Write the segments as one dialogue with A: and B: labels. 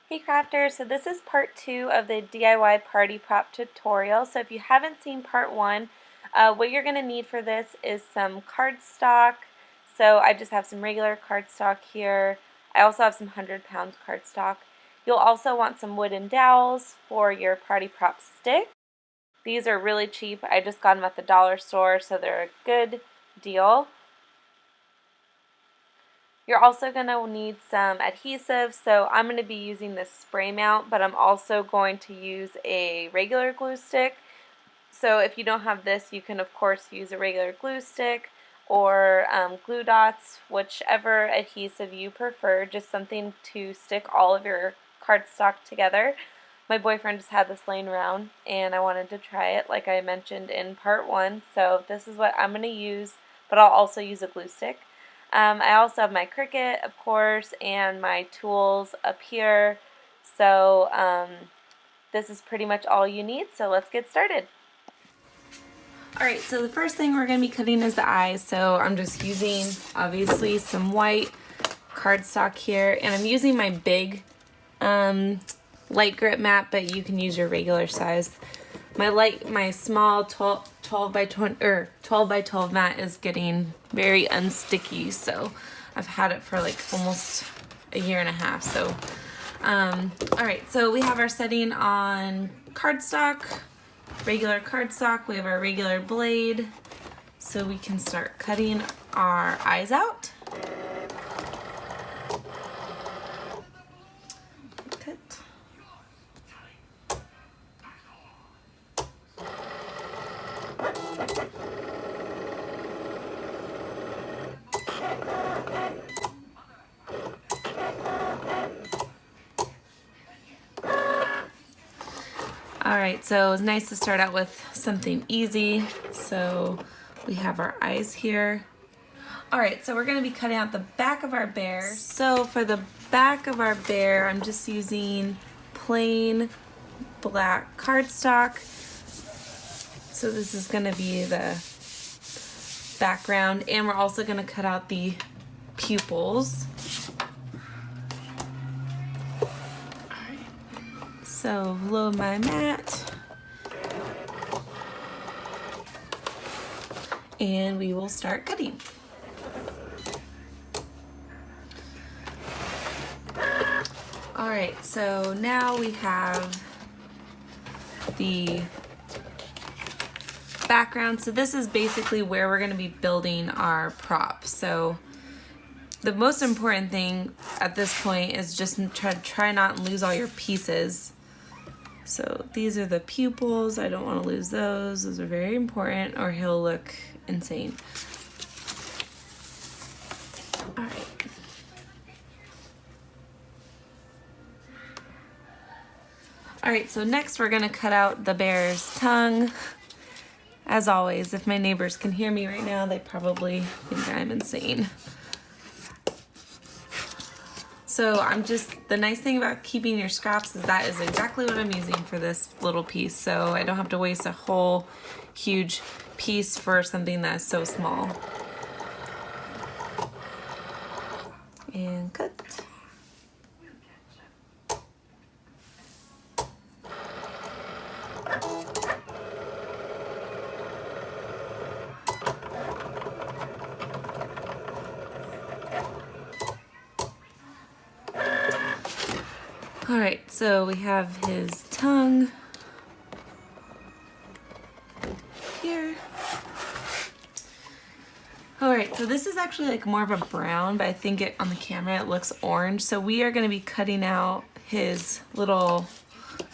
A: Hey crafters, so this is part 2 of the DIY party prop tutorial. So if you haven't seen part 1, what you're going to need for this is some cardstock. So I just have some regular cardstock here. I also have some 100-pound cardstock. You'll also want some wooden dowels for your party prop stick. These are really cheap. I just got them at the dollar store, so they're a good deal. You're also going to need some adhesive, so I'm going to be using this spray mount, but I'm also going to use a regular glue stick. So if you don't have this, you can of course use a regular glue stick or glue dots, whichever adhesive you prefer, just something to stick all of your cardstock together. My boyfriend just had this laying around and I wanted to try it like I mentioned in part 1, so this is what I'm going to use, but I'll also use a glue stick. I also have my Cricut, of course, and my tools up here. So this is pretty much all you need, so let's get started. Alright, so the first thing we're going to be cutting is the eyes. So I'm just using, obviously, some white cardstock here, and I'm using my big light grip mat, but you can use your regular size. My small 12 by 12 mat is getting very unsticky, so I've had it for like almost a year and a half. So alright, so we have our setting on cardstock, regular cardstock. We have our regular blade, so we can start cutting our eyes out. Cut. Alright, so it's nice to start out with something easy. So we have our eyes here. Alright, so we're going to be cutting out the back of our bear. So for the back of our bear, I'm just using plain black cardstock. So this is going to be the background, and we're also going to cut out the pupils. So load my mat, and we will start cutting. Alright, so now we have the background. So this is basically where we're going to be building our prop. So the most important thing at this point is just try not and lose all your pieces. So these are the pupils. I don't want to lose those. Those are very important, or he'll look insane. All right. All right, so next we're gonna cut out the bear's tongue. As always, if my neighbors can hear me right now, they probably think I'm insane. So the nice thing about keeping your scraps is that is exactly what I'm using for this little piece. So I don't have to waste a whole huge piece for something that's so small. And cut. Alright, so we have his tongue here. Alright, so this is actually like more of a brown, but I think on the camera it looks orange. So we are going to be cutting out his little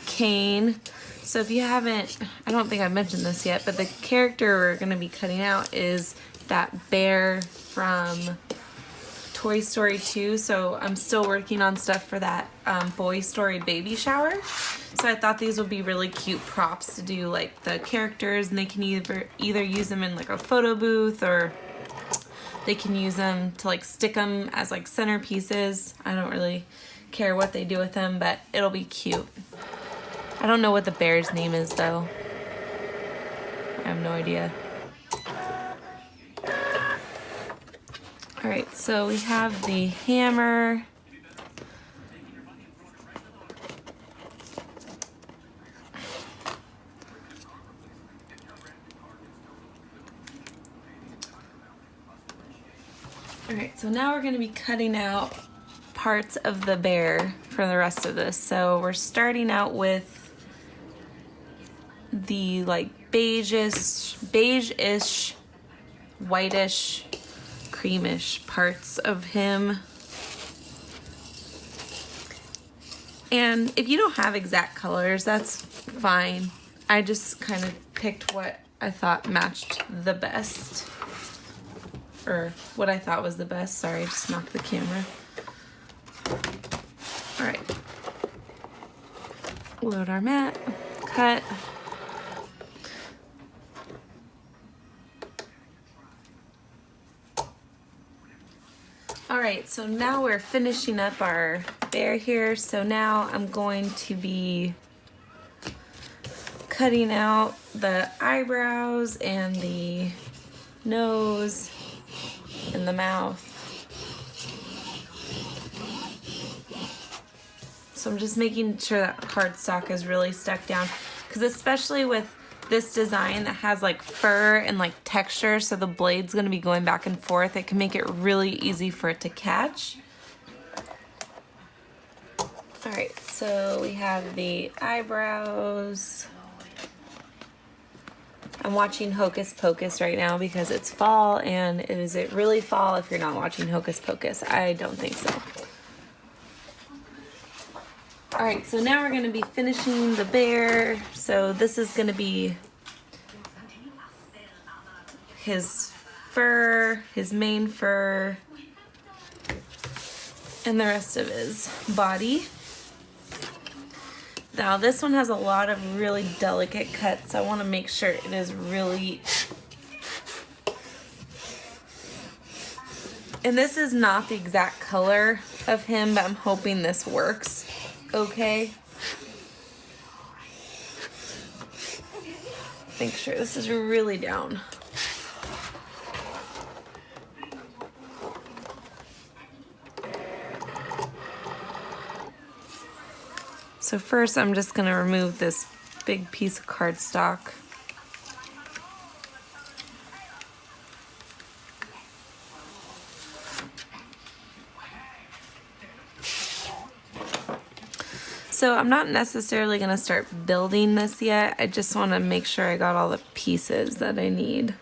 A: cane. So if you haven't, I don't think I've mentioned this yet, but the character we're going to be cutting out is that bear from Toy Story 2, so I'm still working on stuff for that Boy Story baby shower. So I thought these would be really cute props to do like the characters, and they can either use them in like a photo booth, or they can use them to like stick them as like centerpieces. I don't really care what they do with them, but it'll be cute. I don't know what the bear's name is though. I have no idea. Alright, so we have the hammer, Alright, so now we're going to be cutting out parts of the bear for the rest of this. So we're starting out with the like beige-ish, whitish, creamish parts of him. And if you don't have exact colors, that's fine. I just kind of picked what I thought matched the best. Or what I thought was the best. Sorry, I just knocked the camera. Alright. Load our mat, cut. Alright, so now we're finishing up our bear here. So now I'm going to be cutting out the eyebrows and the nose and the mouth. So I'm just making sure that cardstock is really stuck down, because especially with this design that has like fur and like texture, so the blade's going to be going back and forth, it can make it really easy for it to catch. Alright, so we have the eyebrows. I'm watching Hocus Pocus right now because it's fall, and is it really fall if you're not watching Hocus Pocus? I don't think so. Alright, so now we're going to be finishing the bear. So this is going to be his fur, his main fur, and the rest of his body. Now this one has a lot of really delicate cuts, so I want to make sure it is really... And this is not the exact color of him, but I'm hoping this works okay. Make sure this is really down. So first I'm just going to remove this big piece of cardstock. So I'm not necessarily going to start building this yet. I just want to make sure I got all the pieces that I need.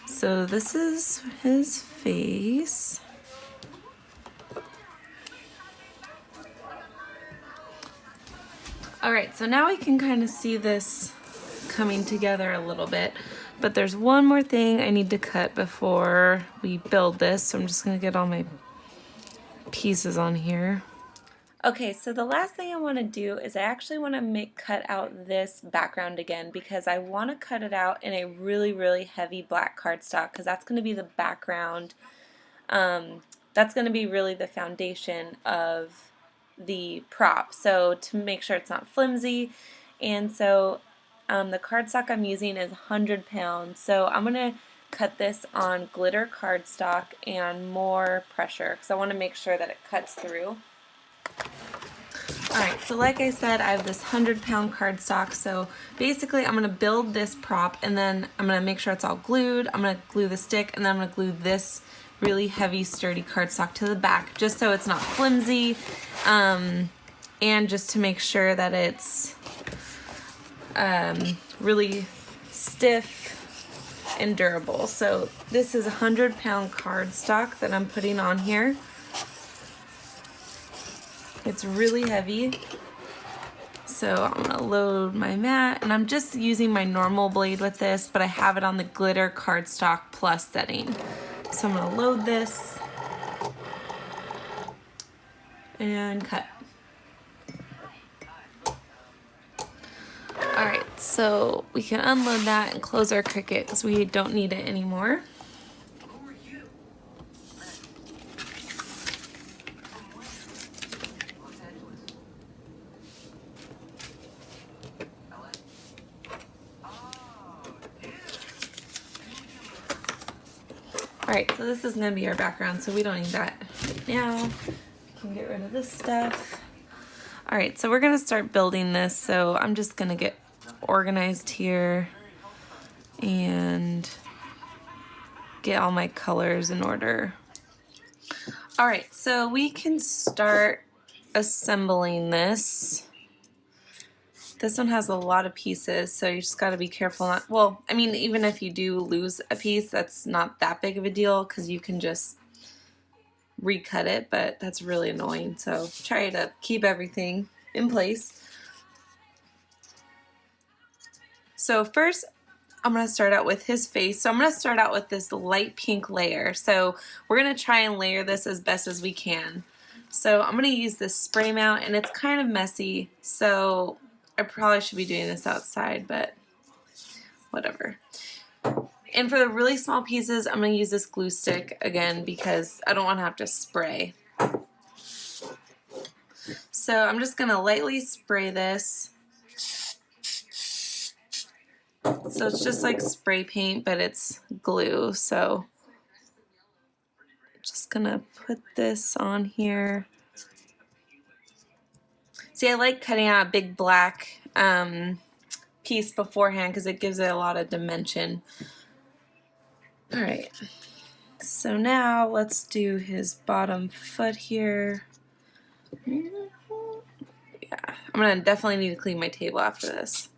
A: So this is his face. Alright, so now we can kind of see this coming together a little bit. But there's one more thing I need to cut before we build this. So I'm just going to get all my pieces on here. Okay, so the last thing I want to do is I actually want to cut out this background again, because I want to cut it out in a really heavy black cardstock, because that's going to be the background. That's going to be really the foundation of the prop, so to make sure it's not flimsy. And so the cardstock I'm using is 100 pounds, so I'm going to cut this on glitter cardstock and more pressure, because I want to make sure that it cuts through. Alright, so like I said, I have this 100-pound cardstock, so basically I'm going to build this prop, and then I'm going to make sure it's all glued. I'm going to glue the stick, and then I'm going to glue this really heavy, sturdy cardstock to the back, just so it's not flimsy, and just to make sure that it's really stiff and durable. So this is a 100-pound cardstock that I'm putting on here. It's really heavy. So I'm gonna load my mat, and I'm just using my normal blade with this, but I have it on the glitter cardstock plus setting. So I'm gonna load this and cut. Alright, so we can unload that and close our Cricut because we don't need it anymore. Alright, so this is going to be our background, so we don't need that right now. We can get rid of this stuff. Alright, so we're going to start building this, so I'm just going to get organized here. and get all my colors in order. Alright, so we can start assembling this. This one has a lot of pieces, so you just got to be careful not, well, I mean, even if you do lose a piece, that's not that big of a deal because you can just recut it, but that's really annoying, so try to keep everything in place. So first, I'm going to start out with his face. So I'm going to start out with this light pink layer. So we're going to try and layer this as best as we can. So I'm going to use this spray mount, and it's kind of messy, so I probably should be doing this outside, but whatever. And for the really small pieces, I'm going to use this glue stick again because I don't want to have to spray. So I'm just going to lightly spray this. So it's just like spray paint, but it's glue. So just going to put this on here. See, I like cutting out a big black piece beforehand because it gives it a lot of dimension. Alright, so now let's do his bottom foot here. Yeah, I'm going to definitely need to clean my table after this.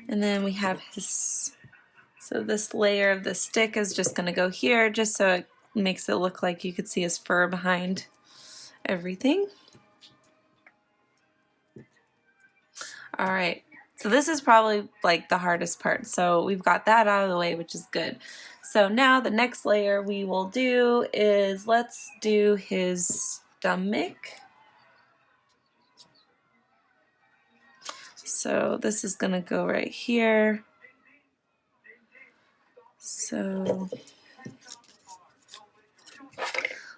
A: And then we have his, so this layer of the stick is just going to go here just so it makes it look like you could see his fur behind everything. Alright, so this is probably like the hardest part. So we've got that out of the way, which is good. So now the next layer we will do is, let's do his stomach. So this is going to go right here. So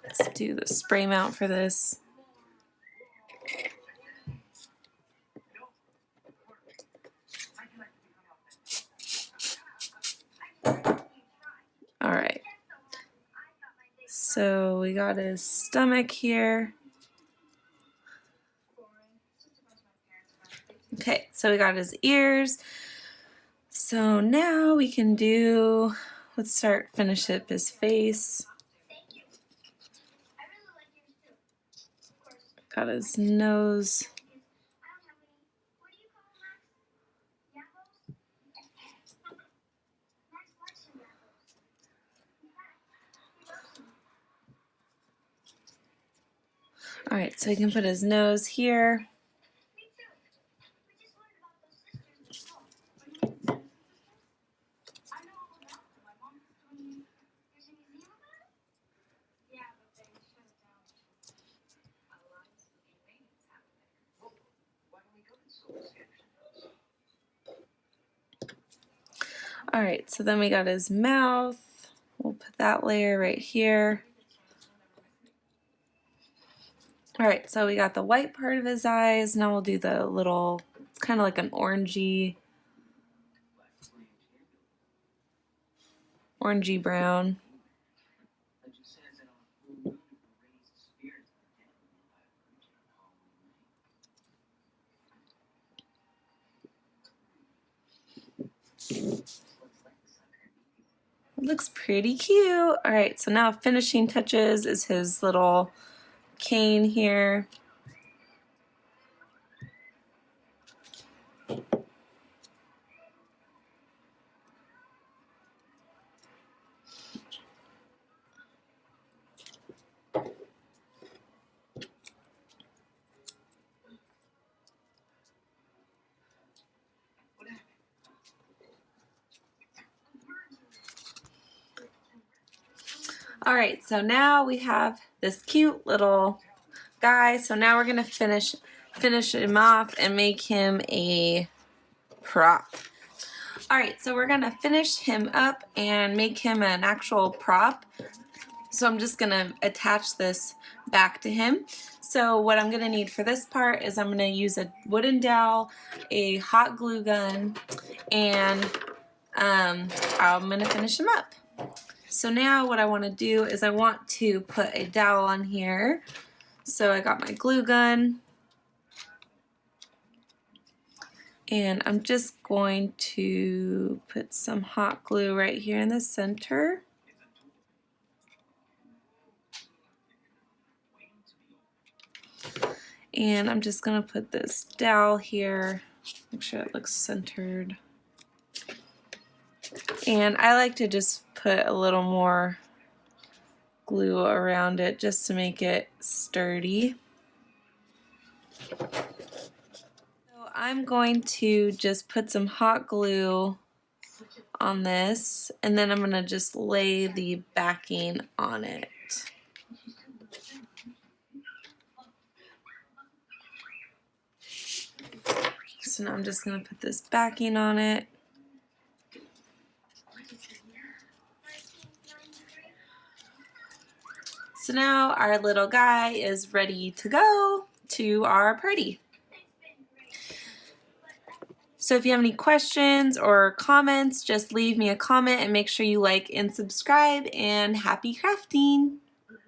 A: let's do the spray mount for this. Alright, so we got his stomach here. Okay, so we got his ears. So now we can do, let's finish up his face. Got his nose. Alright, so we can put his nose here. Alright, so then we got his mouth. We'll put that layer right here. Alright, so we got the white part of his eyes. Now we'll do the little, it's kind of like an orangey brown. It looks pretty cute. Alright, so now finishing touches is his little cane here. Alright, so now we have this cute little guy. So now we're gonna finish him off and make him a prop. Alright, so we're gonna finish him up and make him an actual prop. So I'm just gonna attach this back to him. So what I'm gonna need for this part is I'm gonna use a wooden dowel, a hot glue gun, and I'm gonna finish him up. So now what I want to do is I want to put a dowel on here. So I got my glue gun, And I'm just going to put some hot glue right here in the center. And I'm just going to put this dowel here, make sure it looks centered. And I like to just put a little more glue around it just to make it sturdy. So I'm going to just put some hot glue on this, and then I'm going to just lay the backing on it. So now I'm just going to put this backing on it. So now our little guy is ready to go to our party. So if you have any questions or comments, just leave me a comment and make sure you like and subscribe, and happy crafting!